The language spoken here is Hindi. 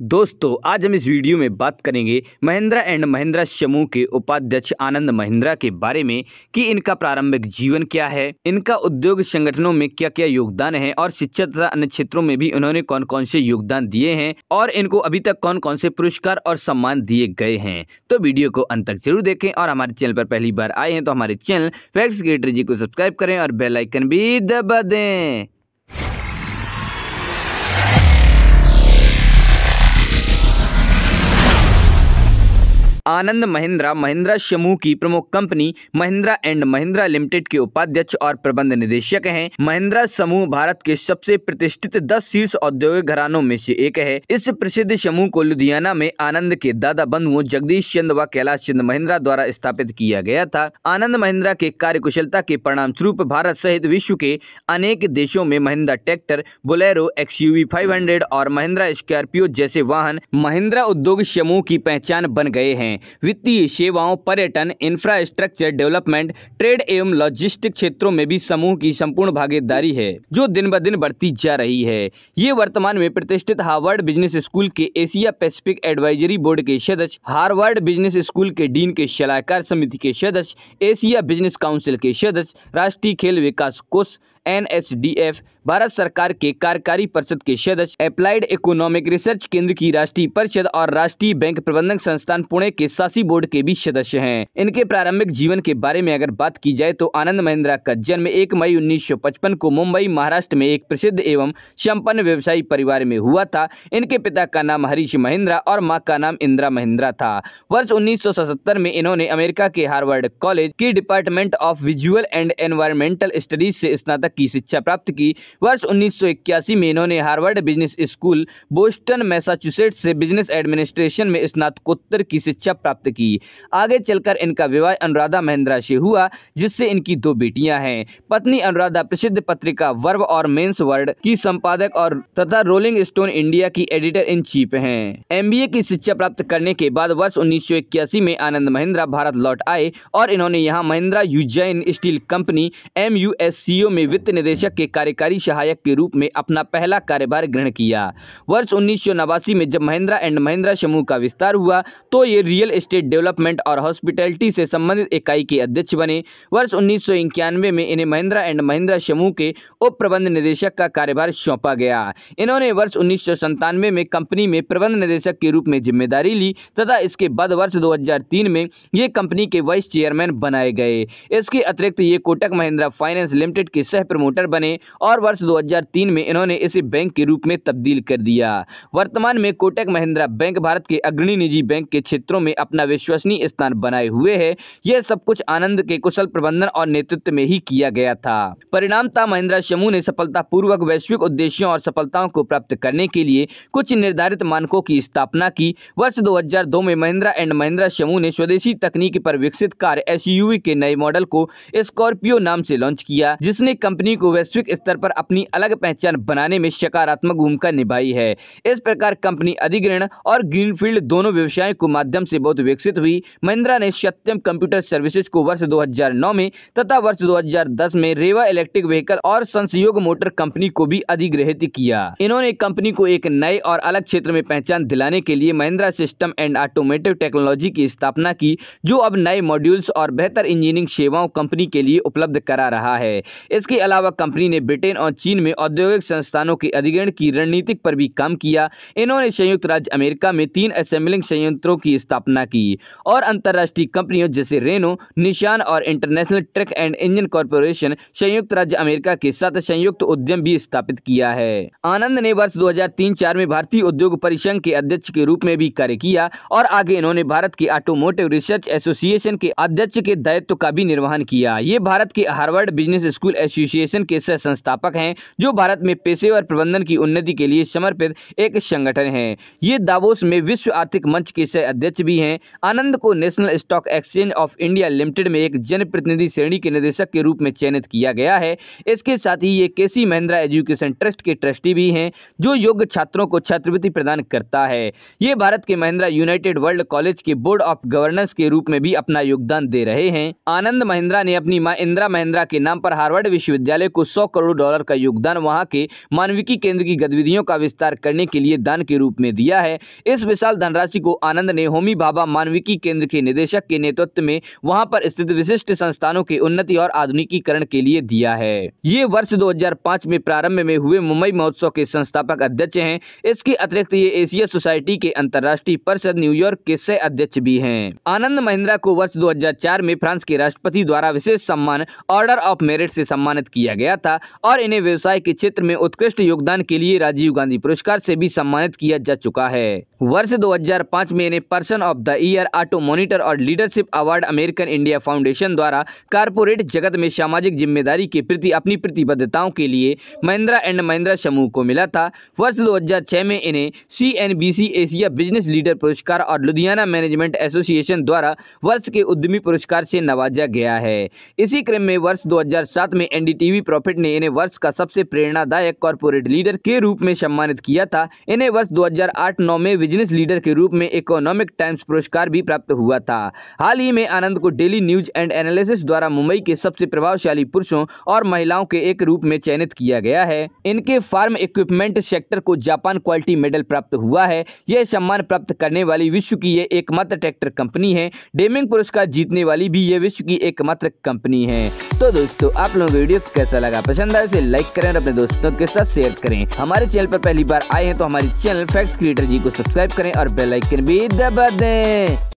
दोस्तों आज हम इस वीडियो में बात करेंगे महिंद्रा एंड महिंद्रा समूह के उपाध्यक्ष आनंद महिंद्रा के बारे में कि इनका प्रारंभिक जीवन क्या है, इनका उद्योग संगठनों में क्या क्या योगदान है और शिक्षा तथा अन्य क्षेत्रों में भी उन्होंने कौन कौन से योगदान दिए हैं और इनको अभी तक कौन कौन से पुरस्कार और सम्मान दिए गए हैं। तो वीडियो को अंत तक जरूर देखें और हमारे चैनल पर पहली बार आए हैं तो हमारे चैनल फैक्ट्स क्रिएटर जी को सब्सक्राइब करें और बेल आइकन भी दबा दें। आनंद महिंद्रा महिंद्रा समूह की प्रमुख company Mahindra and Mahindra limited के उपाध्यक्ष और प्रबंध निदेशक हैं। महिंद्रा समूह भारत के सबसे प्रतिष्ठित 10 शीर्ष औद्योगिक घरानों में से एक है। इस प्रसिद्ध समूह को लुधियाना में आनंद के दादा बंधुओं जगदीश चंद्र व कैलाश चंद्र महिंद्रा द्वारा स्थापित किया गया था। आनंद महिंद्रा के कार्यकुशलता के परिणाम स्वरूप भारत सहित विश्व के अनेक देशों में महिंद्रा ट्रैक्टर, बोलेरो, XUV 500 और महिंद्रा स्कॉर्पियो जैसे वाहन महिंद्रा उद्योग समूह की पहचान बन गए हैं। वित्तीय सेवाओं, पर्यटन, इंफ्रास्ट्रक्चर डेवलपमेंट, ट्रेड एवं लॉजिस्टिक क्षेत्रों में भी समूह की संपूर्ण भागीदारी है जो दिन ब दिन बढ़ती जा रही है। ये वर्तमान में प्रतिष्ठित हार्वर्ड बिजनेस स्कूल के एशिया पैसिफिक एडवाइजरी बोर्ड के सदस्य, हार्वर्ड बिजनेस स्कूल के डीन के सलाहकार समिति के सदस्य, एशिया बिजनेस काउंसिल के सदस्य, राष्ट्रीय खेल विकास कोष NSDF, भारत सरकार के कार्यकारी परिषद के सदस्य, अप्लाइड इकोनॉमिक रिसर्च केंद्र की राष्ट्रीय परिषद और राष्ट्रीय बैंक प्रबंधन संस्थान पुणे के शासी बोर्ड के भी सदस्य हैं। इनके प्रारंभिक जीवन के बारे में अगर बात की जाए तो आनंद महिंद्रा का जन्म 1 मई 1955 को मुंबई, महाराष्ट्र में एक प्रसिद्ध एवं संपन्न व्यवसायी परिवार में हुआ था। इनके पिता का नाम हरीश महिंद्रा और मां का नाम इंदिरा महिंद्रा था। वर्ष 1977 में इन्होंने अमेरिका के हार्वर्ड कॉलेज की department of visual and environmental studies से स्नातक की शिक्षा प्राप्त की। वर्ष 1981 में इन्होंने Harvard business school, Boston, Massachusetts से बिजनेस एडमिनिस्ट्रेशन में स्नातकोत्तर की शिक्षा प्राप्त की। आगे चलकर इनका विवाह अनुराधा महिंद्रा से हुआ जिससे इनकी 2 बेटियां हैं। पत्नी अनुराधा प्रसिद्ध पत्रिका वर्ब और मेंस वर्ल्ड की संपादक और तथा रोलिंग स्टोन इंडिया की एडिटर इन चीफ हैं। MBA की शिक्षा प्राप्त करने के बाद वर्ष 1981 में आनंद महिंद्रा भारत लौट आए और इन्होंने यहाँ महिंद्रा यूजाइन स्टील कंपनी MUSCO में वित्त निदेशक के कार्यकारी सहायक के रूप में अपना पहला कार्यभार ग्रहण किया। वर्ष 1989 में जब महिंद्रा एंड महिंद्रा समूह का विस्तार हुआ तो ये रियल एस्टेट डेवलपमेंट और हॉस्पिटैलिटी से संबंधित इकाई के अध्यक्ष बने। वर्ष 1991 में इन्हें महिंद्रा एंड महिंद्रा समूह के उप प्रबंध निदेशक का कार्यभार सौंपा गया। इन्होंने वर्ष 1997 में कंपनी में प्रबंध निदेशक के रूप में जिम्मेदारी ली तथा इसके बाद वर्ष 2003 में ये कंपनी के वाइस चेयरमैन बनाए गए। इसके अतिरिक्त ये कोटक महिंद्रा फाइनेंस लिमिटेड के सह प्रमोटर बने और वर्ष 2003 में इन्होंने इसे बैंक के रूप में तब्दील कर दिया। वर्तमान में कोटक महिंद्रा बैंक भारत के अग्रणी निजी बैंक के क्षेत्रों में अपना विश्वसनीय स्थान बनाए हुए है। यह सब कुछ आनंद के कुशल प्रबंधन और नेतृत्व में ही किया गया था। परिणामतः महिंद्रा समूह ने सफलतापूर्वक वैश्विक उद्देश्यों और सफलताओं को प्राप्त करने के लिए कुछ निर्धारित मानकों की स्थापना की। वर्ष 2002 में महिंद्रा एंड महिंद्रा समूह ने स्वदेशी तकनीक पर विकसित कार SUV के नए मॉडल को स्कॉर्पियो नाम से लॉन्च किया जिसने कंपनी को वैश्विक स्तर पर अपनी अलग पहचान बनाने में सकारात्मक भूमिका निभाई है। इस प्रकार कंपनी अधिग्रहण और ग्रीनफील्ड दोनों व्यवसायों के माध्यम से बहुत विकसित हुई। महिंद्रा ने सत्यम कंप्यूटर सर्विसेज को वर्ष 2009 में तथा वर्ष 2010 में रेवा इलेक्ट्रिक व्हीकल और संयोग मोटर कंपनी को भी अधिग्रहित किया। इन्होंने कंपनी को एक नए और अलग क्षेत्र में पहचान दिलाने के लिए Mahindra system and automotive technology की स्थापना की जो अब नए मॉड्यूल्स और बेहतर इंजीनियरिंग सेवाओं कंपनी के लिए उपलब्ध करा रहा है। इसके अलावा कंपनी ने ब्रिटेन और चीन में औद्योगिक संस्थानों के अधिग्रहण की रणनीति पर भी काम किया। इन्होंने संयुक्त राज्य अमेरिका में 3 असेंबलिंग संयंत्रों की स्थापना की और अंतर्राष्ट्रीय कंपनियों जैसे रेनो, निशान और international truck and engine corporation संयुक्त राज्य अमेरिका के साथ संयुक्त उद्यम भी स्थापित किया है। आनंद ने वर्ष 2003-04 में भारतीय उद्योग परिसंघ के अध्यक्ष के रूप में भी कार्य किया और आगे इन्होंने भारत के ऑटोमोटिव रिसर्च एसोसिएशन के अध्यक्ष के दायित्व का भी निर्वहन किया। ये भारत के हार्वर्ड बिजनेस स्कूल एसोसिएशन के सह संस्थापक हैं जो भारत में पेशेवर प्रबंधन की उन्नति के लिए समर्पित एक संगठन है। ये दावोस में विश्व आर्थिक मंच के सह अध्यक्ष भी हैं। आनंद को national stock exchange of India limited में एक जनप्रतिनिधि श्रेणी के निदेशक के रूप में चयनित किया गया है। इसके साथ ही ये केसी महिंद्रा एजुकेशन ट्रस्ट के ट्रस्टी भी हैं जो योग्य छात्रों को छात्रवृत्ति प्रदान करता है। ये भारत के महिंद्रा यूनाइटेड वर्ल्ड कॉलेज के बोर्ड ऑफ गवर्नेंस के रूप में भी अपना योगदान दे रहे हैं। आनंद महिंद्रा ने अपनी मां इंदिरा महिंद्रा के नाम पर हार्वर्ड विश्वविद्यालय विश्वविद्यालय को $100 करोड़ का योगदान वहां के मानविकी केंद्र की गतिविधियों का विस्तार करने के लिए दान के रूप में दिया है। इस विशाल धनराशि को आनंद ने होमी भाभा मानविकी केंद्र के निदेशक के नेतृत्व में वहां पर स्थित विशिष्ट संस्थानों की उन्नति और आधुनिकीकरण के लिए दिया है। ये वर्ष 2005 में प्रारंभ में हुए मुंबई महोत्सव के संस्थापक अध्यक्ष हैं। इसके अतिरिक्त ये एशिया सोसाइटी के अंतर्राष्ट्रीय परिषद न्यूयॉर्क के सह अध्यक्ष भी हैं। आनंद महिंद्रा को वर्ष 2004 में फ्रांस के राष्ट्रपति द्वारा विशेष सम्मान ऑर्डर ऑफ मेरिट से सम्मानित किया गया था और इन्हें व्यवसाय के क्षेत्र में उत्कृष्ट योगदान के लिए राजीव गांधी पुरस्कार से भी सम्मानित किया जा चुका है। वर्ष 2005 में इन्हें person of the year, auto monitor और leadership award American India foundation द्वारा कारपोरेट जगत में सामाजिक जिम्मेदारी के प्रति अपनी प्रतिबद्धताओं के लिए महिंद्रा एंड महिंद्रा समूह को मिला था। वर्ष 2006 में इन्हें CNBC एशिया बिजनेस लीडर पुरस्कार और लुधियाना मैनेजमेंट एसोसिएशन द्वारा वर्ष के उद्यमी पुरस्कार से नवाजा गया है। इसी क्रम में वर्ष 2007 में NDTV प्रॉफिट ने इन्हें वर्ष का सबसे प्रेरणादायक कॉर्पोरेट लीडर के रूप में सम्मानित किया था। इन्हें वर्ष 2008-9 में बिजनेस लीडर के रूप में इकोनॉमिक टाइम्स पुरस्कार भी प्राप्त हुआ था। हाल ही में आनंद को डेली न्यूज एंड एनालिसिस द्वारा मुंबई के सबसे प्रभावशाली पुरुषों और महिलाओं के एक रूप में चयनित किया गया है। इनके फार्म इक्विपमेंट सेक्टर को जापान क्वालिटी मेडल प्राप्त हुआ है। यह सम्मान प्राप्त करने वाली विश्व की ये एकमात्र ट्रैक्टर कंपनी है। डेमिंग पुरस्कार जीतने वाली भी ये विश्व की एकमात्र कंपनी है। तो दोस्तों, आप लोगों को वीडियो कैसा लगा? पसंद आए इसे लाइक करें और अपने दोस्तों के साथ शेयर करें। हमारे चैनल पर पहली बार आए हैं तो हमारे चैनल फैक्ट्स क्रिएटर जी को सब्सक्राइब करें और बेल आइकन भी दबा दें।